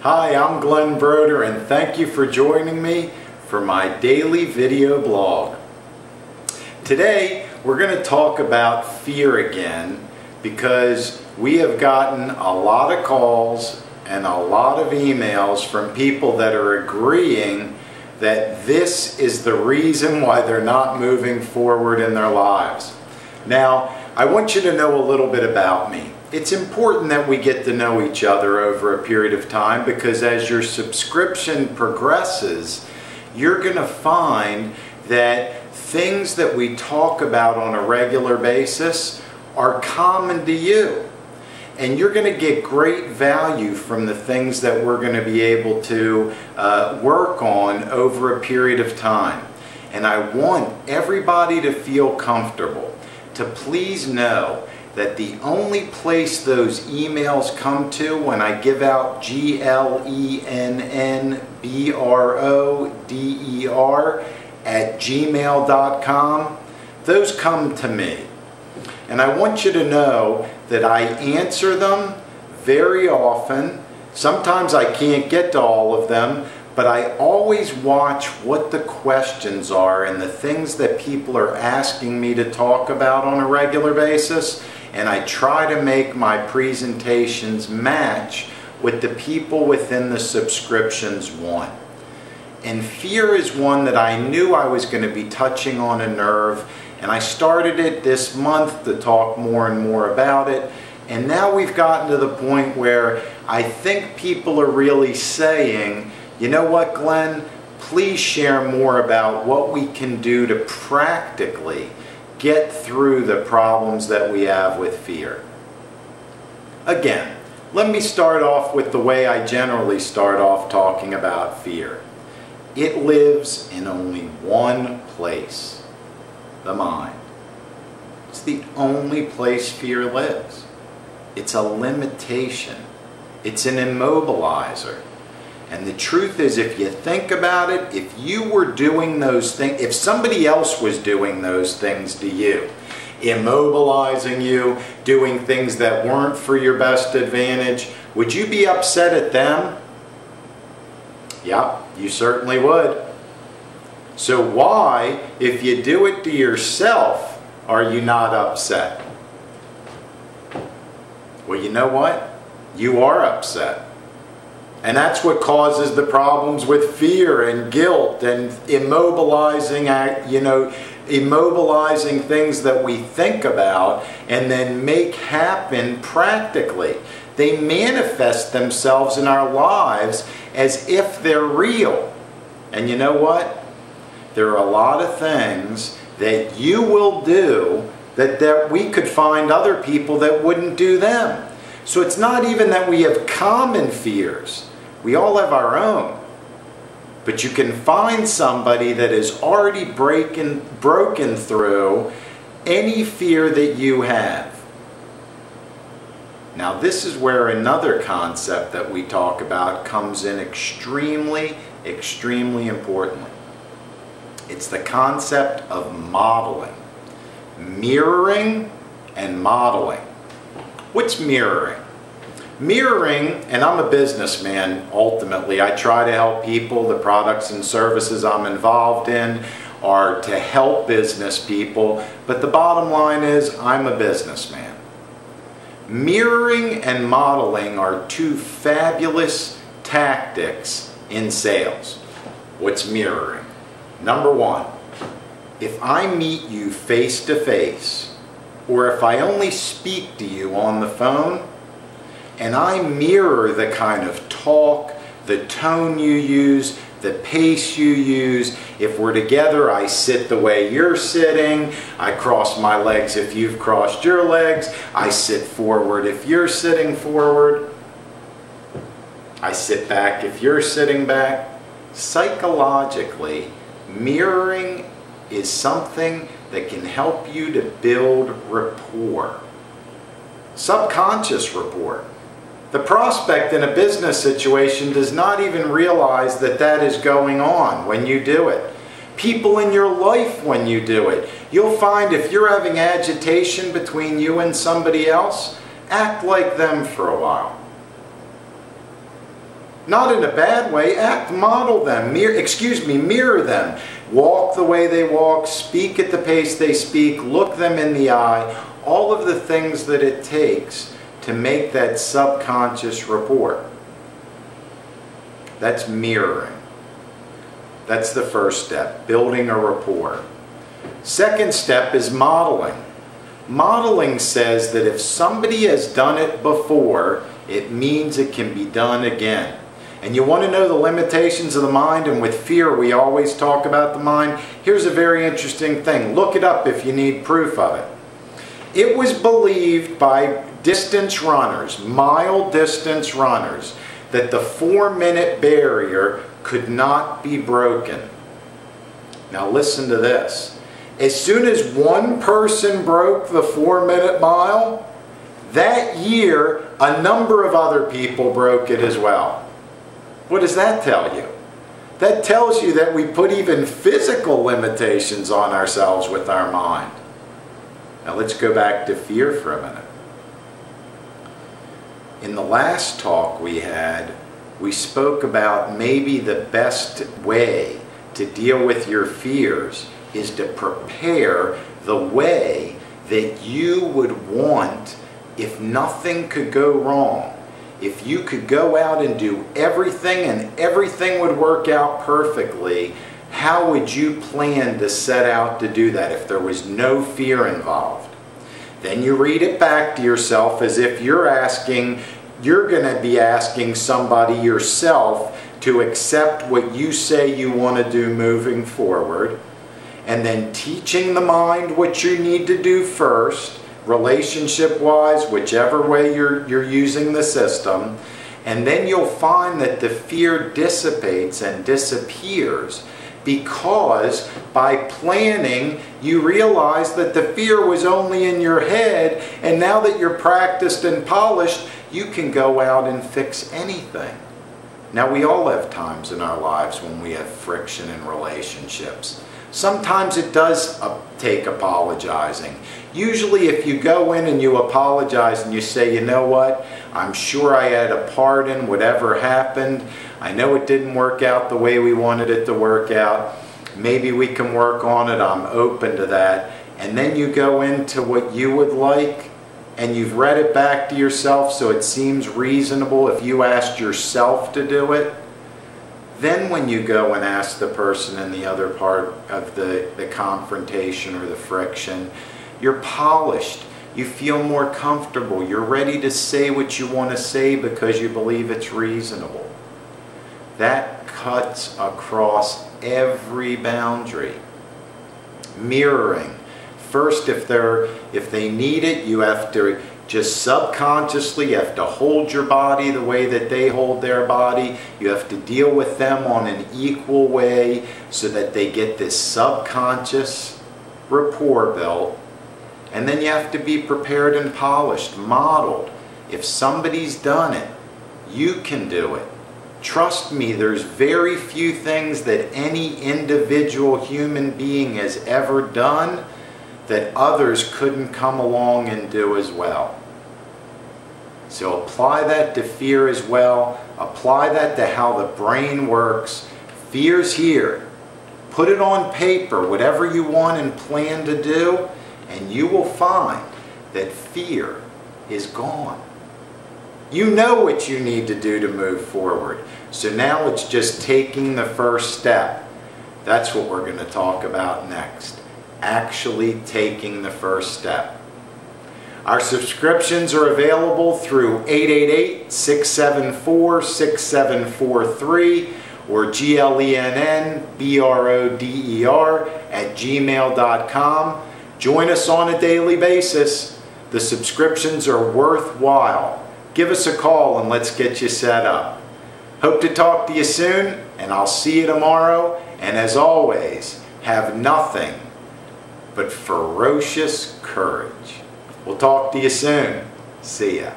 Hi, I'm Glenn Broder, and thank you for joining me for my daily video blog. Today we're going to talk about fear again because we have gotten a lot of calls and a lot of emails from people that are agreeing that this is the reason why they're not moving forward in their lives. Now, I want you to know a little bit about me. It's important that we get to know each other over a period of time because as your subscription progresses, you're going to find that things that we talk about on a regular basis are common to you. And you're going to get great value from the things that we're going to be able to work on over a period of time. And I want everybody to feel comfortable, to please know that the only place those emails come to when I give out glennbroder@gmail.com, those come to me. And I want you to know that I answer them very often. Sometimes I can't get to all of them, but I always watch what the questions are and the things that people are asking me to talk about on a regular basis, and I try to make my presentations match what the people within the subscriptions want. And fear is one that I knew I was going to be touching on a nerve, and I started it this month to talk more and more about it, and now we've gotten to the point where I think people are really saying, you know what, Glenn, please share more about what we can do to practically get through the problems that we have with fear. Again, let me start off with the way I generally start off talking about fear. It lives in only one place, the mind. It's the only place fear lives. It's a limitation. It's an immobilizer. And the truth is, if you think about it, if you were doing those things, if somebody else was doing those things to you, immobilizing you, doing things that weren't for your best advantage, would you be upset at them? Yep, you certainly would. So why, if you do it to yourself, are you not upset? Well, you know what? You are upset. And that's what causes the problems with fear and guilt and immobilizing things that we think about and then make happen practically. They manifest themselves in our lives as if they're real. And you know what? There are a lot of things that you will do that we could find other people that wouldn't do them. So it's not even that we have common fears. We all have our own. But you can find somebody that has already broken through any fear that you have. Now this is where another concept that we talk about comes in extremely, extremely importantly. It's the concept of modeling. Mirroring and modeling. What's mirroring? Mirroring, and I'm a businessman ultimately, I try to help people. The products and services I'm involved in are to help business people, but the bottom line is I'm a businessman. Mirroring and modeling are two fabulous tactics in sales. What's mirroring? Number one, if I meet you face to face, or if I only speak to you on the phone, and I mirror the kind of talk, the tone you use, the pace you use. If we're together, I sit the way you're sitting. I cross my legs if you've crossed your legs. I sit forward if you're sitting forward. I sit back if you're sitting back. Psychologically, mirroring is something that can help you to build rapport. Subconscious rapport. The prospect in a business situation does not even realize that that is going on when you do it. People in your life when you do it. You'll find if you're having agitation between you and somebody else, act like them for a while. Not in a bad way. Model them. Mirror them. Walk the way they walk. Speak at the pace they speak. Look them in the eye. All of the things that it takes to make that subconscious rapport. That's mirroring. That's the first step, building a rapport. Second step is modeling. Modeling says that if somebody has done it before, it means it can be done again. And you want to know the limitations of the mind, and with fear we always talk about the mind. Here's a very interesting thing. Look it up if you need proof of it. It was believed by distance runners, mile distance runners, that the 4-minute barrier could not be broken. Now listen to this. As soon as one person broke the 4-minute mile, that year a number of other people broke it as well. What does that tell you? That tells you that we put even physical limitations on ourselves with our mind. Now let's go back to fear for a minute. In the last talk we had, we spoke about maybe the best way to deal with your fears is to prepare the way that you would want if nothing could go wrong. If you could go out and do everything and everything would work out perfectly, how would you plan to set out to do that if there was no fear involved? Then you read it back to yourself as if you're going to be asking somebody yourself to accept what you say you want to do moving forward, and then teaching the mind what you need to do first, relationship-wise, whichever way you're using the system, and then you'll find that the fear dissipates and disappears, because by planning you realize that the fear was only in your head, and now that you're practiced and polished, you can go out and fix anything. Now we all have times in our lives when we have friction in relationships. Sometimes it does take apologizing. Usually if you go in and you apologize and you say, you know what, I'm sure I had a part in whatever happened. I know it didn't work out the way we wanted it to work out. Maybe we can work on it. I'm open to that. And then you go into what you would like, and you've read it back to yourself so it seems reasonable if you asked yourself to do it. Then when you go and ask the person in the other part of the confrontation or the friction, you're polished. You feel more comfortable. You're ready to say what you want to say because you believe it's reasonable. That cuts across every boundary. Mirroring. First, if they need it, you have to just subconsciously, you have to hold your body the way that they hold their body. You have to deal with them on an equal way so that they get this subconscious rapport built. And then you have to be prepared and polished, modeled. If somebody's done it, you can do it. Trust me, there's very few things that any individual human being has ever done that others couldn't come along and do as well. So apply that to fear as well. Apply that to how the brain works. Fear's here. Put it on paper, whatever you want and plan to do, and you will find that fear is gone. You know what you need to do to move forward. So now it's just taking the first step. That's what we're going to talk about next. Actually taking the first step. Our subscriptions are available through 888-674-6743 or glennbroder@gmail.com. Join us on a daily basis. The subscriptions are worthwhile. Give us a call and let's get you set up. Hope to talk to you soon, and I'll see you tomorrow. And as always, have nothing but ferocious courage. We'll talk to you soon. See ya.